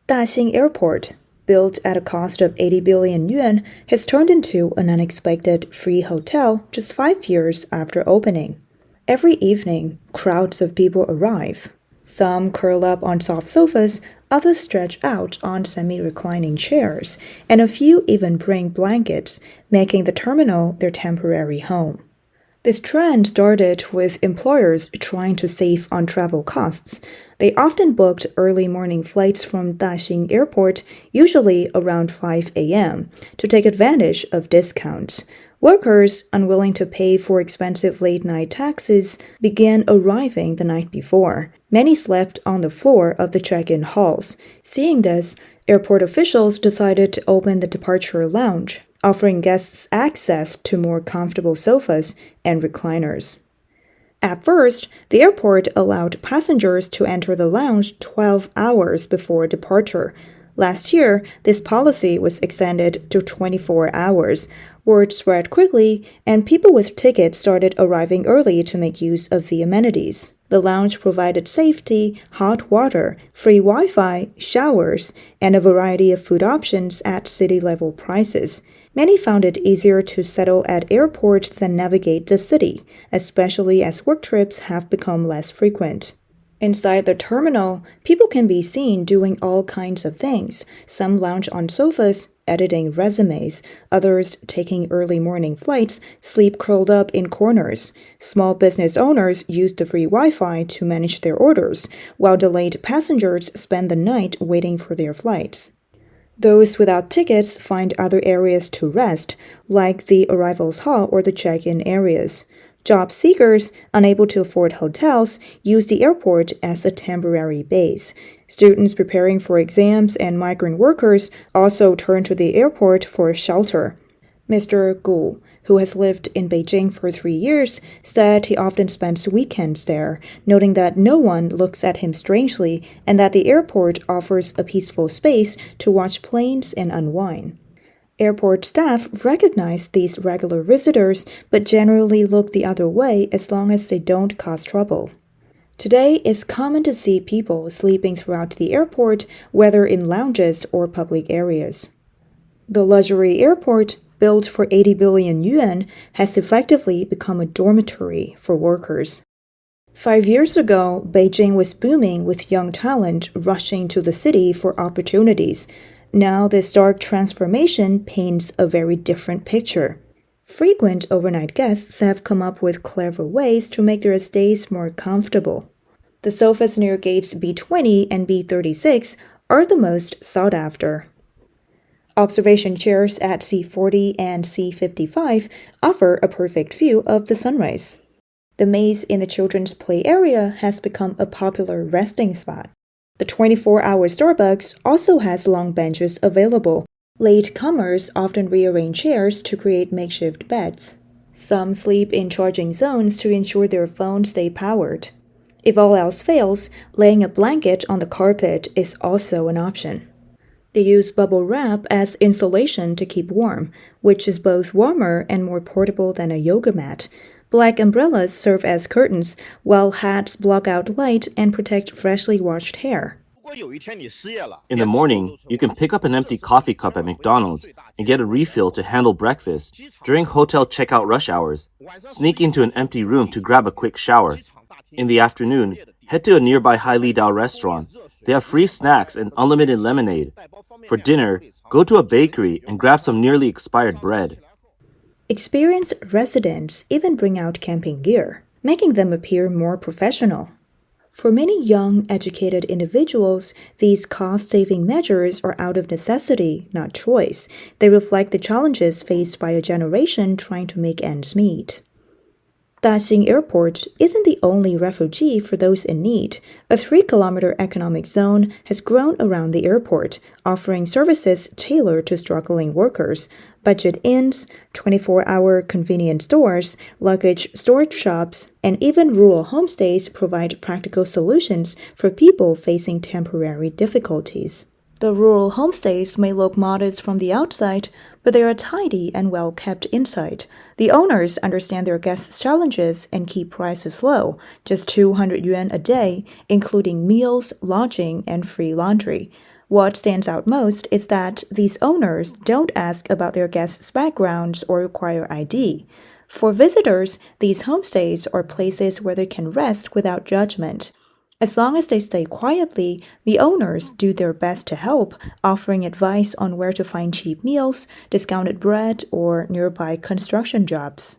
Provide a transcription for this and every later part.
Daxing Airport, built at a cost of 80 billion yuan, has turned into an unexpected free hotel just 5 years after opening. Every evening, crowds of people arrive. Some curl up on soft sofas, others stretch out on semi-reclining chairs, and a few even bring blankets, making the terminal their temporary home. This trend started with employers trying to save on travel costs. They often booked early morning flights from Daxing Airport, usually around 5 a.m., to take advantage of discounts. Workers, unwilling to pay for expensive late-night taxis, began arriving the night before. Many slept on the floor of the check-in halls. Seeing this, airport officials decided to open the departure lounge, offering guests access to more comfortable sofas and recliners. At first, the airport allowed passengers to enter the lounge 12 hours before departure. Last year, this policy was extended to 24 hours. Word spread quickly, and people with tickets started arriving early to make use of the amenities. The lounge provided safety, hot water, free Wi-Fi, showers, and a variety of food options at city-level prices. Many found it easier to settle at airports than navigate the city, especially as work trips have become less frequent. Inside the terminal, people can be seen doing all kinds of things. Some lounge on sofas, editing resumes, others taking early morning flights, sleep curled up in corners. Small business owners use the free Wi-Fi to manage their orders, while delayed passengers spend the night waiting for their flights. Those without tickets find other areas to rest, like the arrivals hall or the check-in areas. Job seekers, unable to afford hotels, use the airport as a temporary base. Students preparing for exams and migrant workers also turn to the airport for shelter. Mr. Gu, who has lived in Beijing for 3 years, said he often spends weekends there, noting that no one looks at him strangely and that the airport offers a peaceful space to watch planes and unwind. Airport staff recognize these regular visitors, but generally look the other way as long as they don't cause trouble. Today, it's common to see people sleeping throughout the airport, whether in lounges or public areas. The luxury airport, built for 80 billion yuan, has effectively become a dormitory for workers. 5 years ago, Beijing was booming with young talent rushing to the city for opportunities. Now, this dark transformation paints a very different picture. Frequent overnight guests have come up with clever ways to make their stays more comfortable. The sofas near gates B20 and B36 are the most sought after. Observation chairs at C40 and C55 offer a perfect view of the sunrise. The maze in the children's play area has become a popular resting spot. The 24-hour Starbucks also has long benches available. Latecomers often rearrange chairs to create makeshift beds. Some sleep in charging zones to ensure their phones stay powered. If all else fails, laying a blanket on the carpet is also an option. They use bubble wrap as insulation to keep warm, which is both warmer and more portable than a yoga mat. Black umbrellas serve as curtains, while hats block out light and protect freshly washed hair. In the morning, you can pick up an empty coffee cup at McDonald's and get a refill to handle breakfast. During hotel checkout rush hours, sneak into an empty room to grab a quick shower. In the afternoon, head to a nearby Hailidao restaurant. They have free snacks and unlimited lemonade. For dinner, go to a bakery and grab some nearly expired bread. Experienced residents even bring out camping gear, making them appear more professional. For many young, educated individuals, these cost-saving measures are out of necessity, not choice. They reflect the challenges faced by a generation trying to make ends meet. Daxing Airport isn't the only refuge for those in need. A 3-kilometer economic zone has grown around the airport, offering services tailored to struggling workers. Budget inns, 24-hour convenience stores, luggage storage shops, and even rural homestays provide practical solutions for people facing temporary difficulties. The rural homestays may look modest from the outside, but they are tidy and well kept inside. The owners understand their guests' challenges and keep prices low, just 200 yuan a day, including meals, lodging, and free laundry. What stands out most is that these owners don't ask about their guests' backgrounds or require ID. For visitors, these homestays are places where they can rest without judgment. As long as they stay quietly, the owners do their best to help, offering advice on where to find cheap meals, discounted bread, or nearby construction jobs.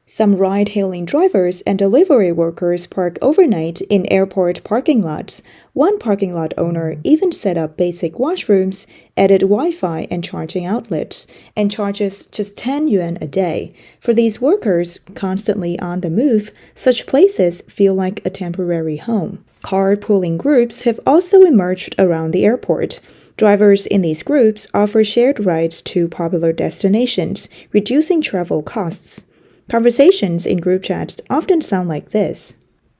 Some ride-hailing drivers and delivery workers park overnight in airport parking lots. One parking lot owner even set up basic washrooms, added Wi-Fi and charging outlets, and charges just 10 yuan a day. For these workers, constantly on the move, such places feel like a temporary home. Carpooling groups have also emerged around the airport. Drivers in these groups offer shared rides to popular destinations, reducing travel costs. Conversations in group chats often sound like this.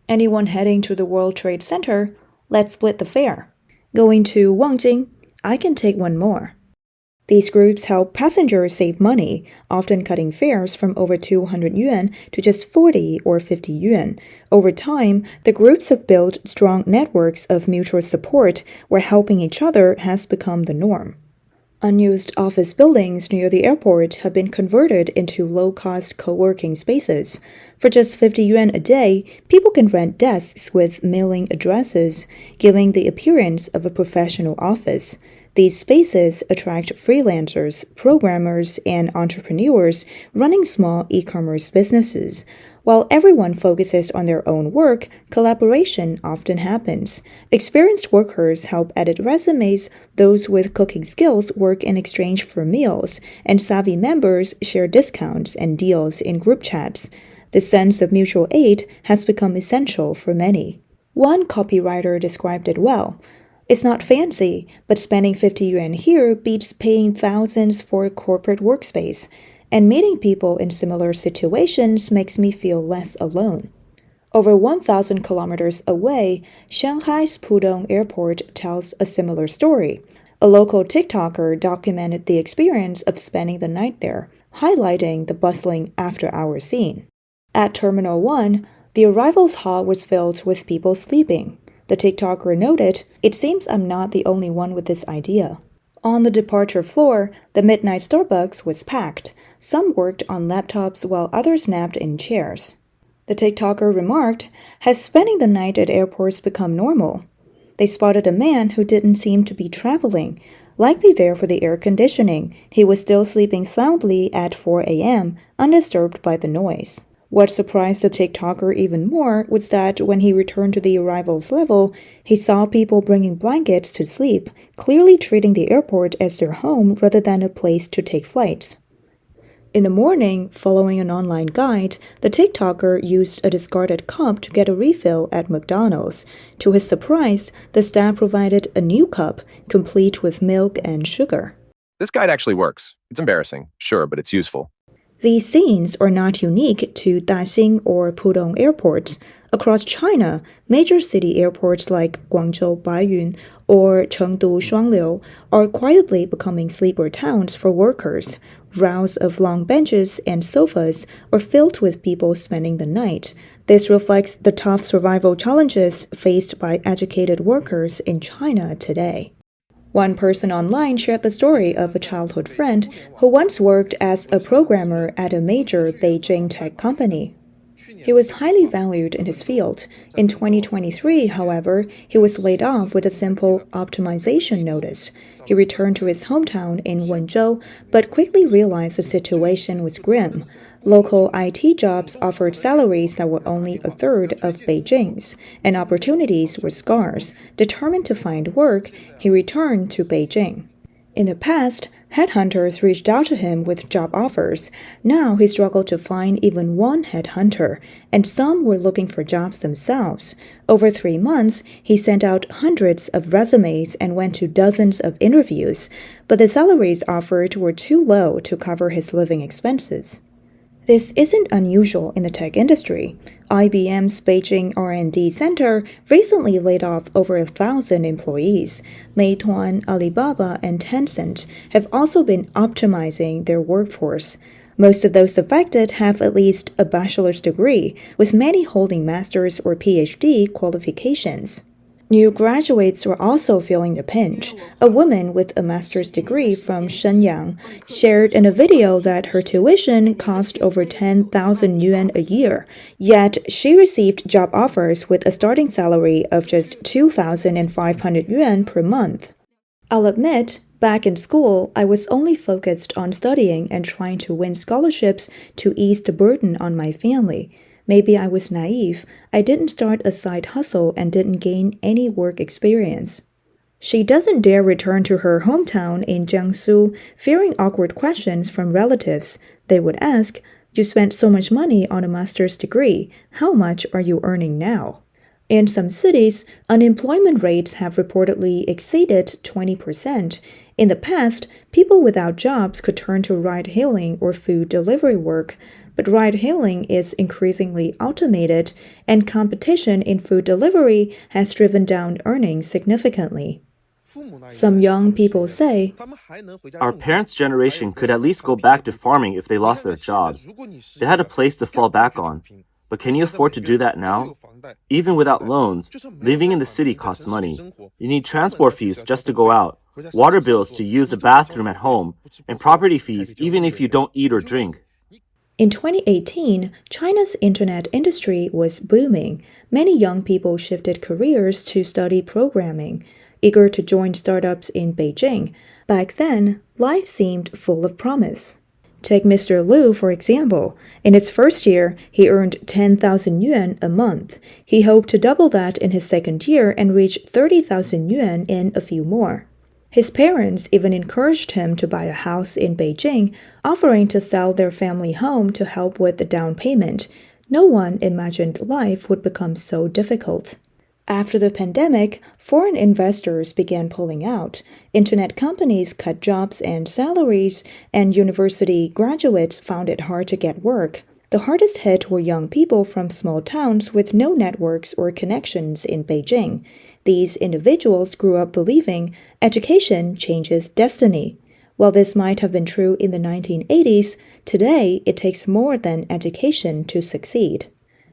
Anyone heading to the World Trade Center? Let's split the fare. Going to Wangjing? I can take one more. These groups help passengers save money, often cutting fares from over 200 yuan to just 40 or 50 yuan. Over time, the groups have built strong networks of mutual support where helping each other has become the norm. Unused office buildings near the airport have been converted into low-cost co-working spaces. For just 50 yuan a day, people can rent desks with mailing addresses, giving the appearance of a professional office. These spaces attract freelancers, programmers, and entrepreneurs running small e-commerce businesses. While everyone focuses on their own work, collaboration often happens. Experienced workers help edit resumes, those with cooking skills work in exchange for meals, and savvy members share discounts and deals in group chats. The sense of mutual aid has become essential for many. One copywriter described it well. It's not fancy, but spending 50 yuan here beats paying thousands for a corporate workspace. And meeting people in similar situations makes me feel less alone. Over 1,000 kilometers away, Shanghai's Pudong Airport tells a similar story. A local TikToker documented the experience of spending the night there, highlighting the bustling after-hour scene. At Terminal 1, the arrivals hall was filled with people sleeping. The TikToker noted, "It seems I'm not the only one with this idea." On the departure floor, the midnight Starbucks was packed. Some worked on laptops while others napped in chairs. The TikToker remarked, "Has spending the night at airports become normal?" They spotted a man who didn't seem to be traveling, likely there for the air conditioning. He was still sleeping soundly at 4 a.m., undisturbed by the noise. What surprised the TikToker even more was that when he returned to the arrivals level, he saw people bringing blankets to sleep, clearly treating the airport as their home rather than a place to take flights. In the morning, following an online guide, the TikToker used a discarded cup to get a refill at McDonald's. To his surprise, the staff provided a new cup, complete with milk and sugar. This guide actually works. It's embarrassing, sure, but it's useful. These scenes are not unique to Daxing or Pudong airports. Across China, major city airports like Guangzhou Baiyun or Chengdu Shuangliu are quietly becoming sleeper towns for workers. Rows of long benches and sofas are filled with people spending the night. This reflects the tough survival challenges faced by educated workers in China today. One person online shared the story of a childhood friend who once worked as a programmer at a major Beijing tech company. He was highly valued in his field. In 2023, however, he was laid off with a simple optimization notice. He returned to his hometown in Wenzhou, but quickly realized the situation was grim. Local IT jobs offered salaries that were only a third of Beijing's, and opportunities were scarce. Determined to find work, he returned to Beijing. In the past, headhunters reached out to him with job offers. Now he struggled to find even one headhunter, and some were looking for jobs themselves. Over 3 months, he sent out hundreds of resumes and went to dozens of interviews, but the salaries offered were too low to cover his living expenses. This isn't unusual in the tech industry. IBM's Beijing R&D Center recently laid off over 1,000 employees. Meituan, Alibaba, and Tencent have also been optimizing their workforce. Most of those affected have at least a bachelor's degree, with many holding master's or PhD qualifications. New graduates were also feeling the pinch. A woman with a master's degree from Shenyang shared in a video that her tuition cost over 10,000 yuan a year, yet she received job offers with a starting salary of just 2,500 yuan per month. I'll admit, back in school, I was only focused on studying and trying to win scholarships to ease the burden on my family. Maybe I was naive. I didn't start a side hustle and didn't gain any work experience. She doesn't dare return to her hometown in Jiangsu, fearing awkward questions from relatives. They would ask, "You spent so much money on a master's degree. How much are you earning now?" In some cities, unemployment rates have reportedly exceeded 20%. In the past, people without jobs could turn to ride-hailing or food delivery work. But ride-hailing is increasingly automated, and competition in food delivery has driven down earnings significantly. Some young people say, Our parents' generation could at least go back to farming if they lost their jobs. They had a place to fall back on. But can you afford to do that now? Even without loans, living in the city costs money. You need transport fees just to go out, water bills to use the bathroom at home, and property fees even if you don't eat or drink. In 2018, China's internet industry was booming. Many young people shifted careers to study programming, eager to join startups in Beijing. Back then, life seemed full of promise. Take Mr. Liu, for example. In its first year, he earned 10,000 yuan a month. He hoped to double that in his second year and reach 30,000 yuan in a few more. His parents even encouraged him to buy a house in Beijing, offering to sell their family home to help with the down payment. No one imagined life would become so difficult. After the pandemic, foreign investors began pulling out. Internet companies cut jobs and salaries, and university graduates found it hard to get work. The hardest hit were young people from small towns with no networks or connections in Beijing. These individuals grew up believing education changes destiny. While this might have been true in the 1980s, today it takes more than education to succeed.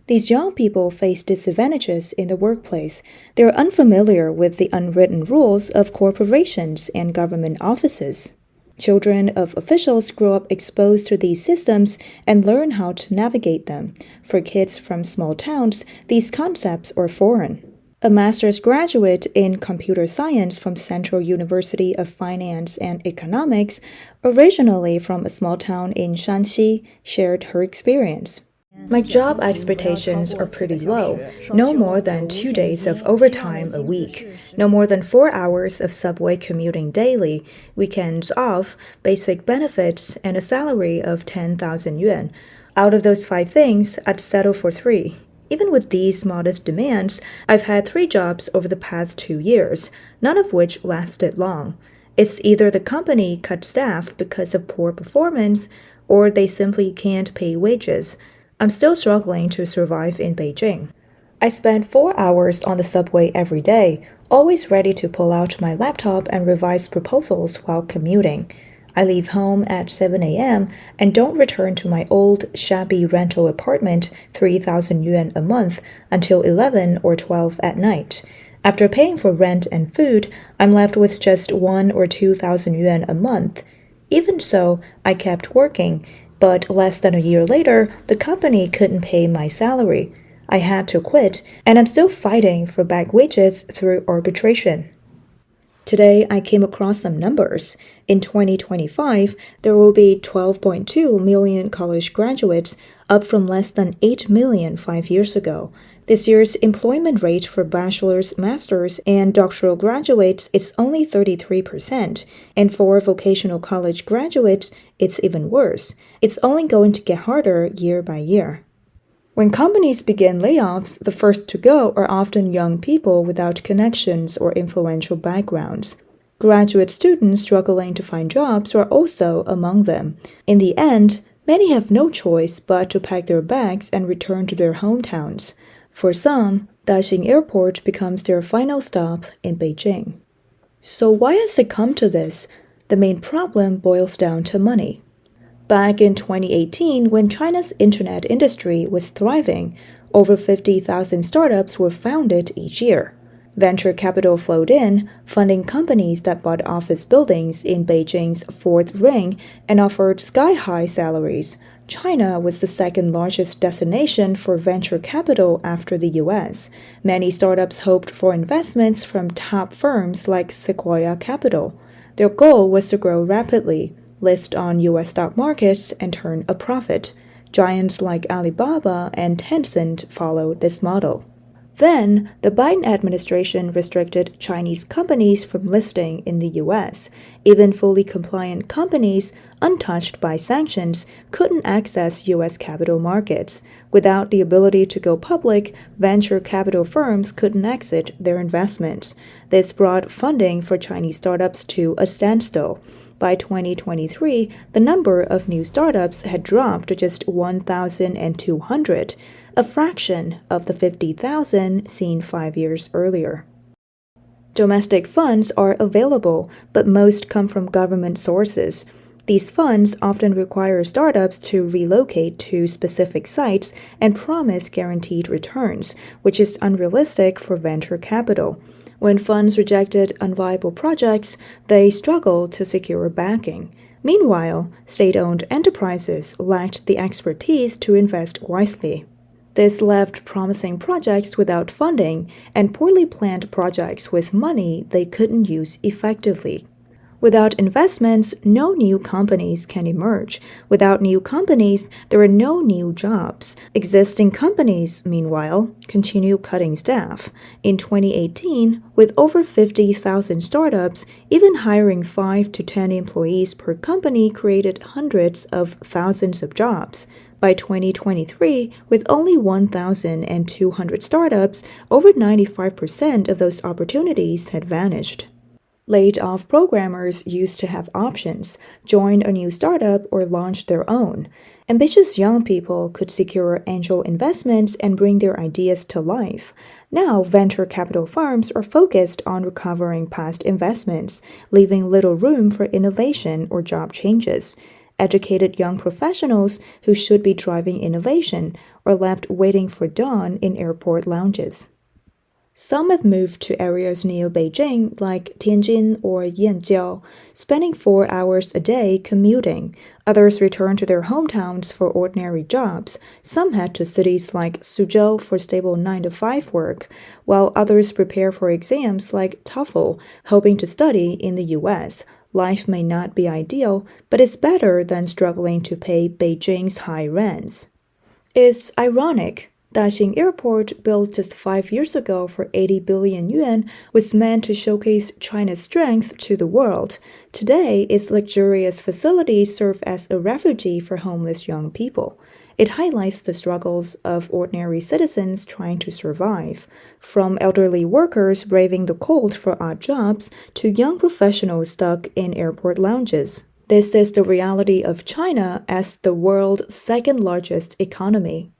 These young people face disadvantages in the workplace. They're unfamiliar with the unwritten rules of corporations and government offices. Children of officials grow up exposed to these systems and learn how to navigate them. For kids from small towns, these concepts are foreign. A master's graduate in computer science from Central University of Finance and Economics, originally from a small town in Shanxi, shared her experience. My job expectations are pretty low. No more than 2 days of overtime a week. No more than 4 hours of subway commuting daily. Weekends off, basic benefits, and a salary of 10,000 yuan. Out of those 5 things, I'd settle for 3. Even with these modest demands, I've had 3 jobs over the past 2 years, none of which lasted long. It's either the company cut staff because of poor performance, or they simply can't pay wages. I'm still struggling to survive in Beijing. I spend 4 hours on the subway every day, always ready to pull out my laptop and revise proposals while commuting. I leave home at 7 a.m. and don't return to my old, shabby rental apartment, 3,000 yuan a month, until 11 or 12 at night. After paying for rent and food, I'm left with just 1 or 2,000 yuan a month. Even so, I kept working, but less than a year later, the company couldn't pay my salary. I had to quit, and I'm still fighting for back wages through arbitration. Today, I came across some numbers. In 2025, there will be 12.2 million college graduates, up from less than 8 million 5 years ago. This year's employment rate for bachelor's, master's, and doctoral graduates is only 33%, and for vocational college graduates, it's even worse. It's only going to get harder year by year. When companies begin layoffs, the first to go are often young people without connections or influential backgrounds. Graduate students struggling to find jobs are also among them. In the end, many have no choice but to pack their bags and return to their hometowns. For some, Daxing Airport becomes their final stop in Beijing. So why has it come to this? The main problem boils down to money. Back in 2018, when China's internet industry was thriving, over 50,000 startups were founded each year. Venture capital flowed in, funding companies that bought office buildings in Beijing's fourth ring and offered sky-high salaries. China was the second largest destination for venture capital after the US. Many startups hoped for investments from top firms like Sequoia Capital. Their goal was to grow rapidly, list on US stock markets, and turn a profit. Giants like Alibaba and Tencent followed this model. Then, the Biden administration restricted Chinese companies from listing in the US. Even fully compliant companies, untouched by sanctions, couldn't access US capital markets. Without the ability to go public, venture capital firms couldn't exit their investments. This brought funding for Chinese startups to a standstill. By 2023, the number of new startups had dropped to just 1,200, a fraction of the 50,000 seen 5 years earlier. Domestic funds are available, but most come from government sources. These funds often require startups to relocate to specific sites and promise guaranteed returns, which is unrealistic for venture capital. When funds rejected unviable projects, they struggled to secure backing. Meanwhile, state-owned enterprises lacked the expertise to invest wisely. This left promising projects without funding and poorly planned projects with money they couldn't use effectively. Without investments, no new companies can emerge. Without new companies, there are no new jobs. Existing companies, meanwhile, continue cutting staff. In 2018, with over 50,000 startups, even hiring 5 to 10 employees per company created hundreds of thousands of jobs. By 2023, with only 1,200 startups, over 95% of those opportunities had vanished. Laid-off programmers used to have options, join a new startup or launch their own. Ambitious young people could secure angel investments and bring their ideas to life. Now, venture capital firms are focused on recovering past investments, leaving little room for innovation or job changes. Educated young professionals who should be driving innovation are left waiting for dawn in airport lounges. Some have moved to areas near Beijing like Tianjin or Yanjiao, spending 4 hours a day commuting. Others return to their hometowns for ordinary jobs. Some head to cities like Suzhou for stable 9-to-5 work, while others prepare for exams like TOEFL, hoping to study in the US. Life may not be ideal, but it's better than struggling to pay Beijing's high rents. It's ironic. Daxing Airport, built just 5 years ago for 80 billion yuan, was meant to showcase China's strength to the world. Today, its luxurious facilities serve as a refuge for homeless young people. It highlights the struggles of ordinary citizens trying to survive, from elderly workers braving the cold for odd jobs to young professionals stuck in airport lounges. This is the reality of China as the world's second largest economy.